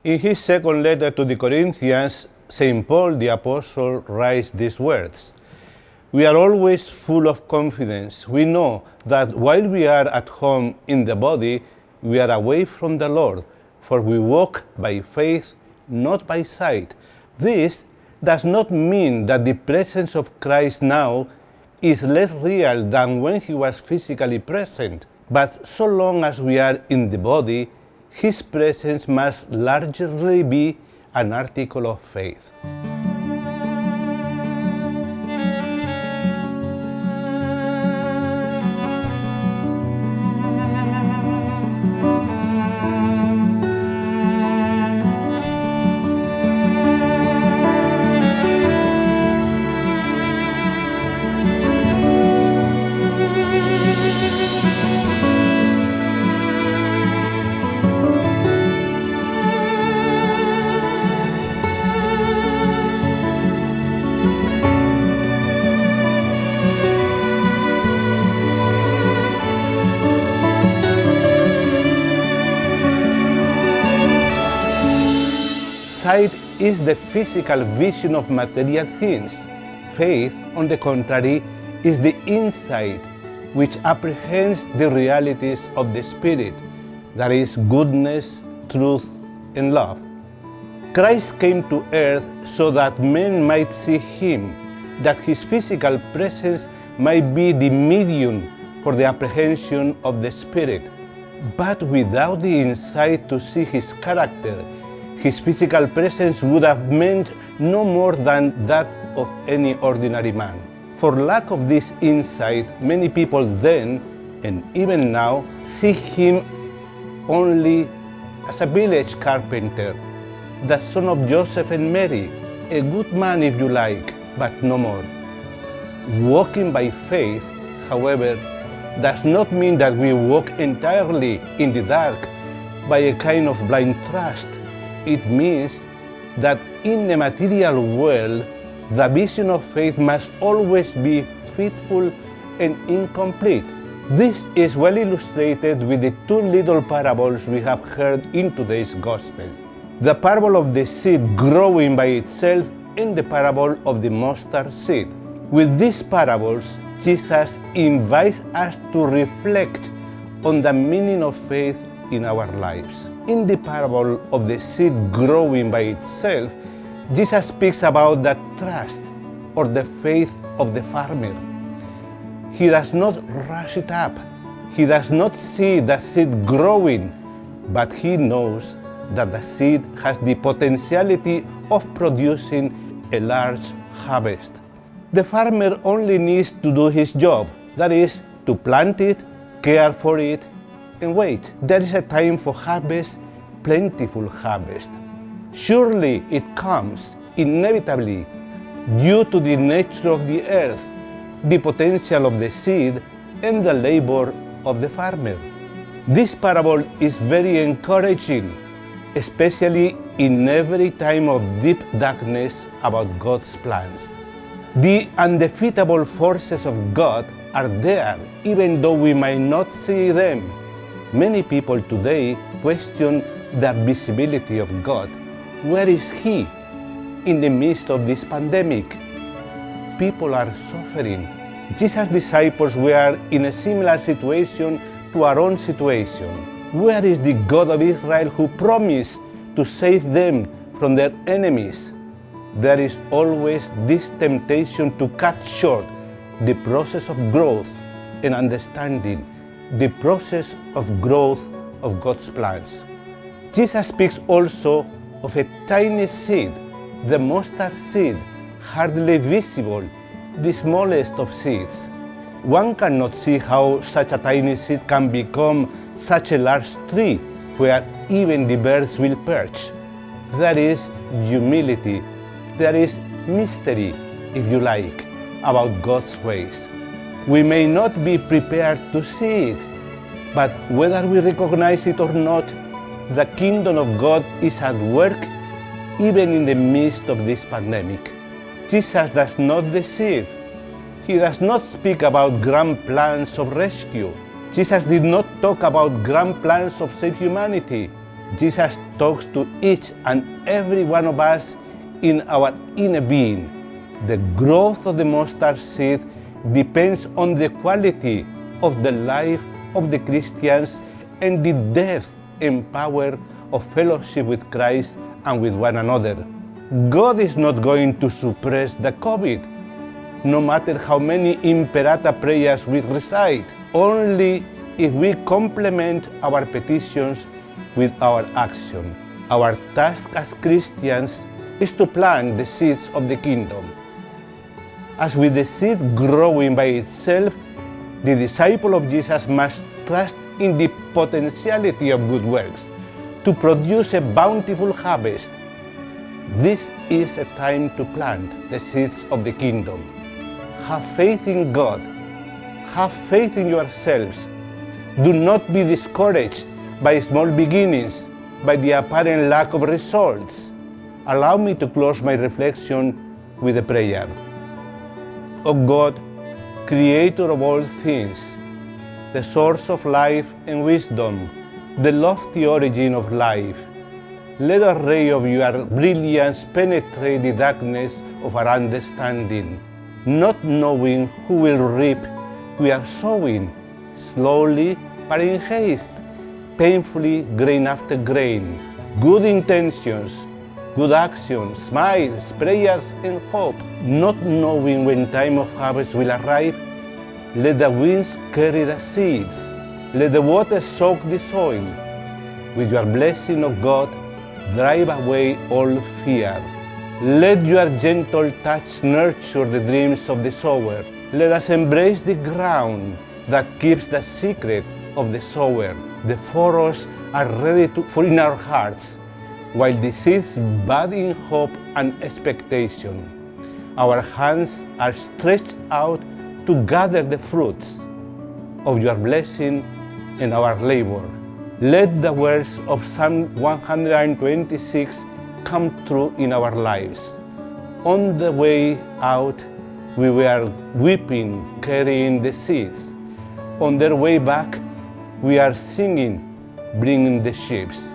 In his second letter to the Corinthians, St. Paul the Apostle writes these words: "We are always full of confidence. We know that while we are at home in the body, we are away from the Lord, for we walk by faith, not by sight." This does not mean that the presence of Christ now is less real than when he was physically present, but so long as we are in the body, his presence must largely be an article of faith. Sight is the physical vision of material things. Faith, on the contrary, is the insight which apprehends the realities of the Spirit, that is, goodness, truth, and love. Christ came to earth so that men might see him, that his physical presence might be the medium for the apprehension of the Spirit. But without the insight to see his character, his physical presence would have meant no more than that of any ordinary man. For lack of this insight, many people then, and even now, see him only as a village carpenter, the son of Joseph and Mary, a good man if you like, but no more. Walking by faith, however, does not mean that we walk entirely in the dark by a kind of blind trust. It means that in the material world, the vision of faith must always be fitful and incomplete. This is well illustrated with the two little parables we have heard in today's Gospel: the parable of the seed growing by itself and the parable of the mustard seed. With these parables, Jesus invites us to reflect on the meaning of faith in our lives. In the parable of the seed growing by itself, Jesus speaks about the trust or the faith of the farmer. He does not rush it up. He does not see the seed growing, but he knows that the seed has the potentiality of producing a large harvest. The farmer only needs to do his job, that is, to plant it, care for it, and wait. There is a time for harvest, plentiful harvest. Surely it comes, inevitably, due to the nature of the earth, the potential of the seed, and the labor of the farmer. This parable is very encouraging, especially in every time of deep darkness about God's plans. The undefeatable forces of God are there, even though we might not see them. Many people today question the visibility of God. Where is He in the midst of this pandemic? People are suffering. Jesus' disciples were in a similar situation to our own situation. Where is the God of Israel who promised to save them from their enemies? There is always this temptation to cut short the process of growth and understanding, the process of growth of God's plans. Jesus speaks also of a tiny seed, the mustard seed, hardly visible, the smallest of seeds. One cannot see how such a tiny seed can become such a large tree where even the birds will perch. There is humility, there is mystery, if you like, about God's ways. We may not be prepared to see it, but whether we recognize it or not, the kingdom of God is at work even in the midst of this pandemic. Jesus does not deceive. He does not speak about grand plans of rescue. Jesus did not talk about grand plans of save humanity. Jesus talks to each and every one of us in our inner being. The growth of the mustard seed depends on the quality of the life of the Christians and the depth and power of fellowship with Christ and with one another. God is not going to suppress the COVID, no matter how many imperata prayers we recite, only if we complement our petitions with our action. Our task as Christians is to plant the seeds of the kingdom. As with the seed growing by itself, the disciple of Jesus must trust in the potentiality of good works to produce a bountiful harvest. This is a time to plant the seeds of the kingdom. Have faith in God. Have faith in yourselves. Do not be discouraged by small beginnings, by the apparent lack of results. Allow me to close my reflection with a prayer. O God, Creator of all things, the source of life and wisdom, the lofty origin of life, let a ray of your brilliance penetrate the darkness of our understanding. Not knowing who will reap, we are sowing, slowly but in haste, painfully grain after grain. Good intentions, good actions, smiles, prayers, and hope. Not knowing when time of harvest will arrive, let the winds carry the seeds. Let the water soak the soil. With your blessing, O God, drive away all fear. Let your gentle touch nurture the dreams of the sower. Let us embrace the ground that keeps the secret of the sower. The furrows are ready for in our hearts, while the seeds bud in hope and expectation. Our hands are stretched out to gather the fruits of your blessing and our labor. Let the words of Psalm 126 come true in our lives. On the way out, we were weeping, carrying the seeds. On their way back, we are singing, bringing the sheaves.